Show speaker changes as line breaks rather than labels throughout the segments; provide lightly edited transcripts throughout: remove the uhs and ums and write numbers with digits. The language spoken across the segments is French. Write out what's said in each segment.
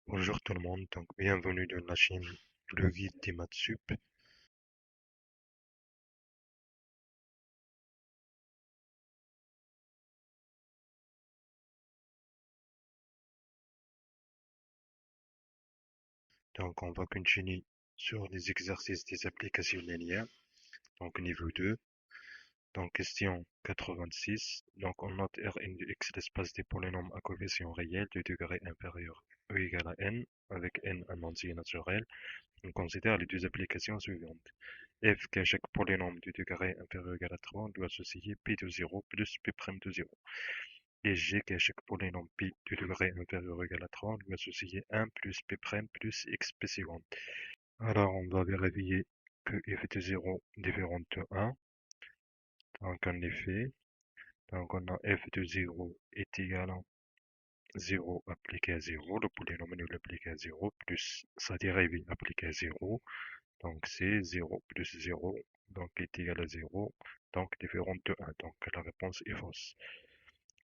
Bonjour tout le monde, donc bienvenue dans la chaîne Le Guide des Maths Sup. Donc on va continuer sur les exercices des applications linéaires, donc niveau 2. Donc question 86. Donc on note Rn de x l'espace des polynômes à coefficient réel de degré inférieur ou égal à n, avec n un entier naturel. On considère les deux applications suivantes. F qu'à chaque polynôme de degré inférieur ou égal à 3 doit associer p de 0 plus p' de 0. Et G qu'à chaque polynôme pi de degré inférieur ou égal à 3 lui associer 1 plus p' plus x p seconde. Alors on va vérifier que f de 0 différent de 1. Donc en effet, donc on a f de 0 est égal à 0 appliqué à 0, le polynomial appliqué à 0, plus sa dérivée appliquée à 0. Donc c'est 0 plus 0, donc est égal à 0, donc différent de 1. Donc la réponse est fausse.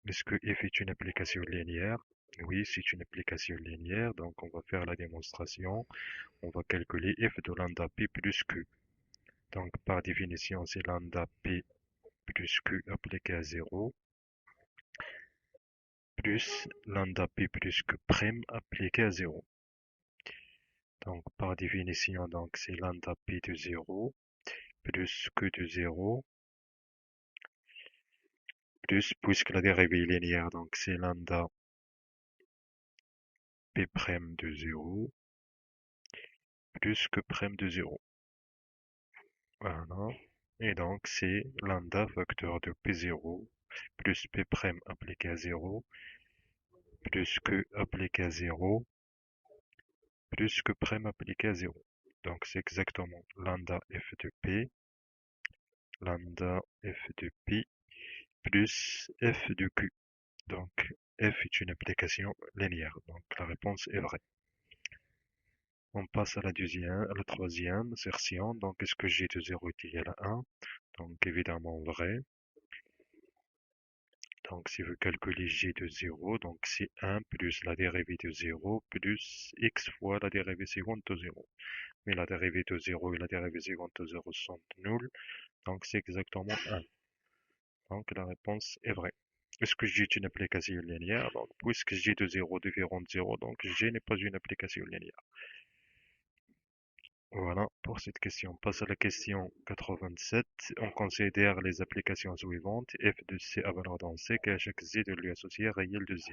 Est-ce que f est une application linéaire? Oui, c'est une application linéaire, donc on va faire la démonstration. On va calculer f de lambda p plus q. Donc par définition, c'est lambda p plus q appliqué à 0, plus lambda p plus q prime appliqué à 0. Donc par définition, donc c'est lambda p de 0 plus q de 0, plus, puisque la dérivée est linéaire, donc c'est lambda p prime de 0 plus q prime de 0. Voilà. Et donc, c'est lambda facteur de P0 plus P' appliqué à 0 plus Q appliqué à 0 plus Q' appliqué à 0. Donc, c'est exactement lambda f de P, lambda f de P plus f de Q. Donc, f est une application linéaire. Donc, la réponse est vraie. On passe à la troisième assertion. Donc, est-ce que g de 0 est égal à 1? Donc, évidemment vrai. Donc, si vous calculez g de 0, donc c'est 1 plus la dérivée de 0 plus x fois la dérivée seconde de 0. Mais la dérivée de 0 et la dérivée seconde de 0 sont nulles, donc c'est exactement 1. Donc la réponse est vraie. Est-ce que g est une application linéaire? Donc, puisque g de 0 différent de 0, donc g n'est pas une application linéaire. Voilà pour cette question. On passe à la question 87. On considère les applications suivantes. F de C à valeur dans C, qu'à chaque Z de lui associer réel de Z.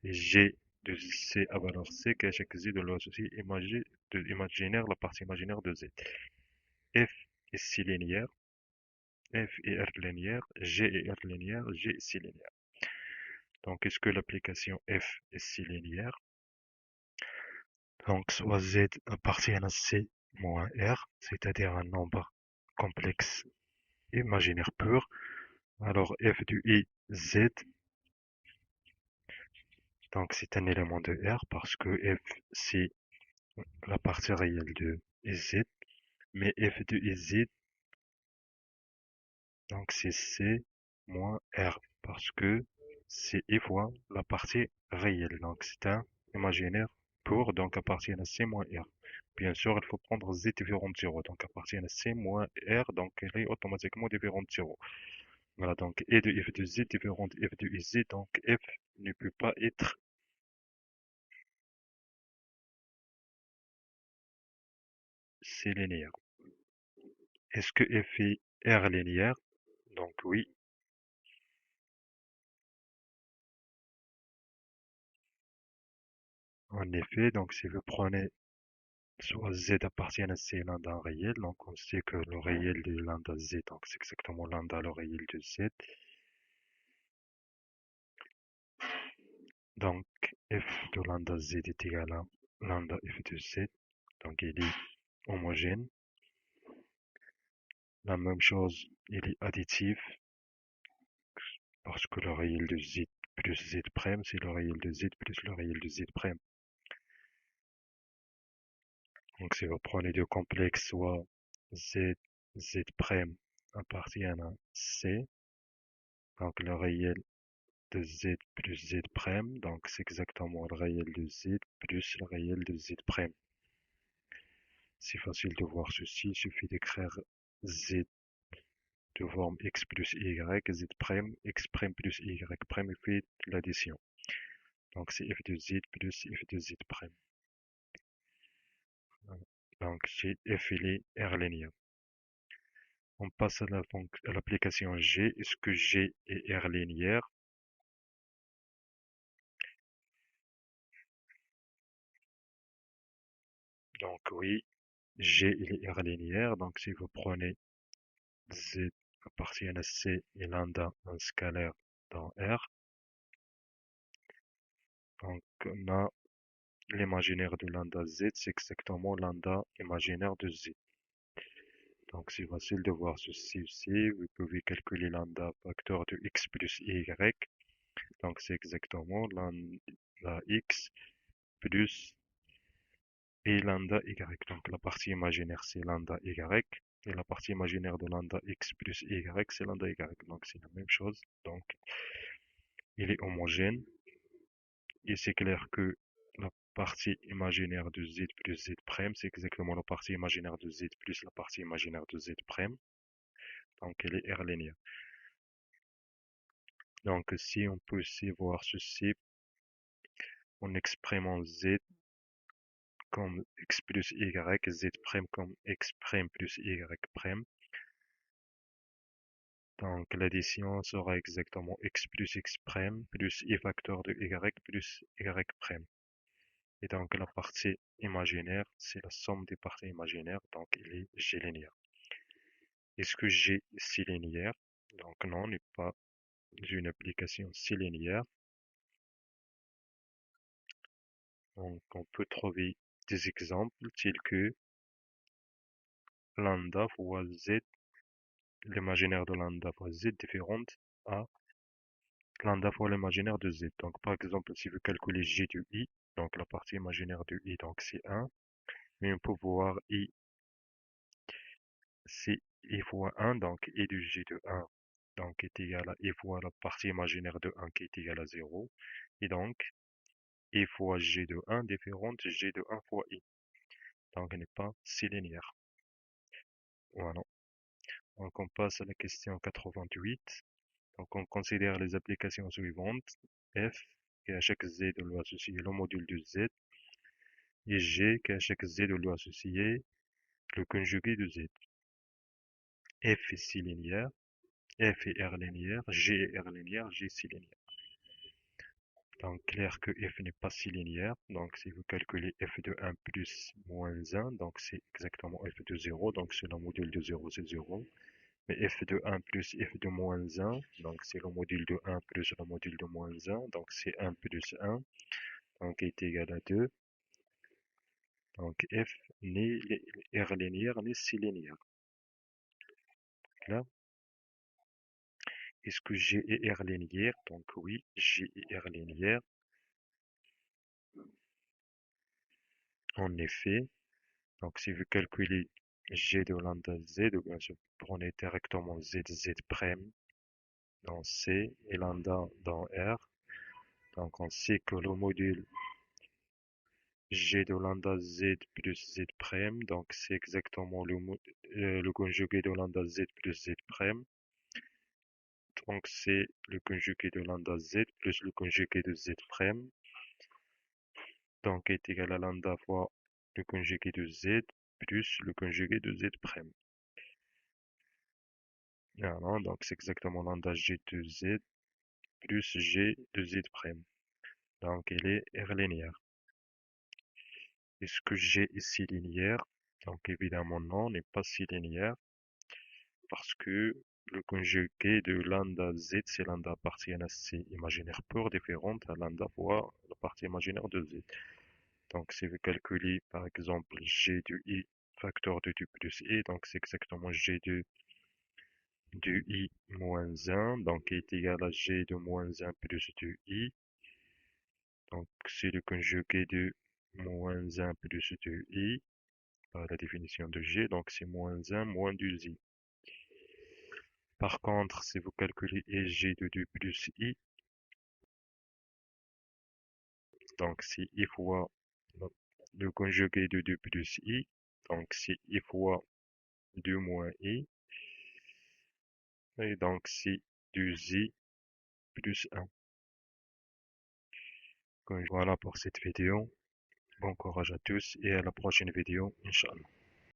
Et G de C à valeur C, qu'à chaque Z de lui associer imaginaire, la partie imaginaire de Z. F est C linéaire, F est R linéaire, G est R linéaire, G est C linéaire. Donc, est-ce que l'application F est C linéaire? Donc, soit Z appartient à C moins R, c'est-à-dire un nombre complexe imaginaire pur. Alors f de i z, donc c'est un élément de R parce que f c'est la partie réelle de z, mais f de iz, donc c'est c moins R parce que c'est i fois la partie réelle. Donc c'est un imaginaire pur, donc appartient à c moins R. Bien sûr, il faut prendre z différent de 0, donc appartient à c moins R, donc elle est automatiquement différente de 0. Voilà, donc et de f de z différent de f de iz, donc f ne peut pas être c linéaire. Est-ce que f est R linéaire? Donc oui, en effet, donc si vous prenez soit z appartient à c lambda réel, donc on sait que le réel de lambda z, donc c'est exactement lambda le réel de z. Donc f de lambda z est égal à lambda f de z, donc il est homogène. La même chose, il est additif parce que le réel de z plus z', c'est le réel de z plus le réel de z'. Donc si vous prenez deux complexes, soit z, z' appartient à c, donc le réel de z plus z prime, donc c'est exactement le réel de z plus le réel de z prime. C'est facile de voir ceci, il suffit d'écrire z de forme x plus y, z prime, x prime plus y prime, et puis l'addition. Donc c'est f de z plus f de z prime. Voilà. Donc j'ai f il est R-linéaire. On passe à l'application G. Est-ce que G est R-linéaire? Donc oui, G il est R-linéaire. Donc si vous prenez Z appartient à C et lambda un scalaire dans R, donc on a l'imaginaire de lambda Z, c'est exactement lambda imaginaire de Z. Donc c'est facile de voir ceci aussi. Vous pouvez calculer lambda facteur de x plus y. Donc c'est exactement lambda x plus et lambda y. Donc la partie imaginaire c'est lambda y et la partie imaginaire de lambda x plus y c'est lambda y. Donc c'est la même chose. Donc il est homogène et c'est clair que la partie imaginaire de z plus z prime c'est exactement la partie imaginaire de z plus la partie imaginaire de z prime. Donc elle est R-linéaire. Donc si on peut aussi voir ceci en exprimant z comme x plus y, z prime comme x prime plus y prime. Donc l'addition sera exactement x plus x prime plus y facteur de y plus y prime. Et donc la partie imaginaire, c'est la somme des parties imaginaires, donc il est G linéaire. Est-ce que G est C linéaire? Donc non, n'est pas une application C linéaire. Donc on peut trouver des exemples tels que lambda fois z, l'imaginaire de lambda fois z différente à lambda fois l'imaginaire de z. Donc par exemple, si vous calculez g de i, donc la partie imaginaire de i, donc c'est 1, mais on peut voir i, c'est i fois 1, donc i de g de 1, donc est égal à i fois la partie imaginaire de 1 qui est égale à 0, et donc i fois g de 1 différente g de 1 fois i. Donc elle n'est pas si linéaire. Voilà. Donc on passe à la question 88. Donc on considère les applications suivantes. F, qui à chaque z de lui associer le module de z, et G, qui à chaque z de lui associer le conjugué de z. F est si linéaire, F est R linéaire, G est R linéaire, G est si linéaire. Donc clair que F n'est pas si linéaire. Donc si vous calculez F de 1 plus moins 1, donc c'est exactement F de 0. Donc c'est le module de 0, c'est 0. Mais F de 1 plus F de moins 1, donc c'est le module de 1 plus le module de moins 1. Donc c'est 1 plus 1, donc est égal à 2. Donc F n'est R linéaire ni C linéaire. Là, est-ce que G est R linéaire? Donc oui, G est R linéaire. En effet, donc si vous calculez G de lambda Z, bien sûr, prenez directement Z, Z prime dans C et lambda dans R. Donc on sait que le module G de lambda Z plus Z prime, donc c'est exactement le conjugué de lambda Z plus Z prime. Donc c'est le conjugué de lambda Z plus le conjugué de Z prime. Donc est égal à lambda fois le conjugué de Z plus le conjugué de Z prime. Voilà, donc c'est exactement lambda G de Z plus G de Z prime. Donc il est R linéaire. Est-ce que G est si linéaire? Donc évidemment non, n'est pas si linéaire parce que le conjugué de lambda Z, c'est lambda partie NSC imaginaire pure différente à lambda fois la partie imaginaire de Z. Donc si vous calculez par exemple G de I facteur de 2 plus I, donc c'est exactement G de I moins 1, donc est égal à G de moins 1 plus 2I. Donc c'est le conjugué de moins 1 plus 2I par la définition de G, donc c'est moins 1 moins 2I. Par contre, si vous calculez G de 2 plus I, Donc c'est i fois le conjugué de 2 plus i. Donc c'est i fois 2 moins i. Et donc c'est 2i plus 1. Voilà pour cette vidéo. Bon courage à tous et à la prochaine vidéo, Inch'Allah.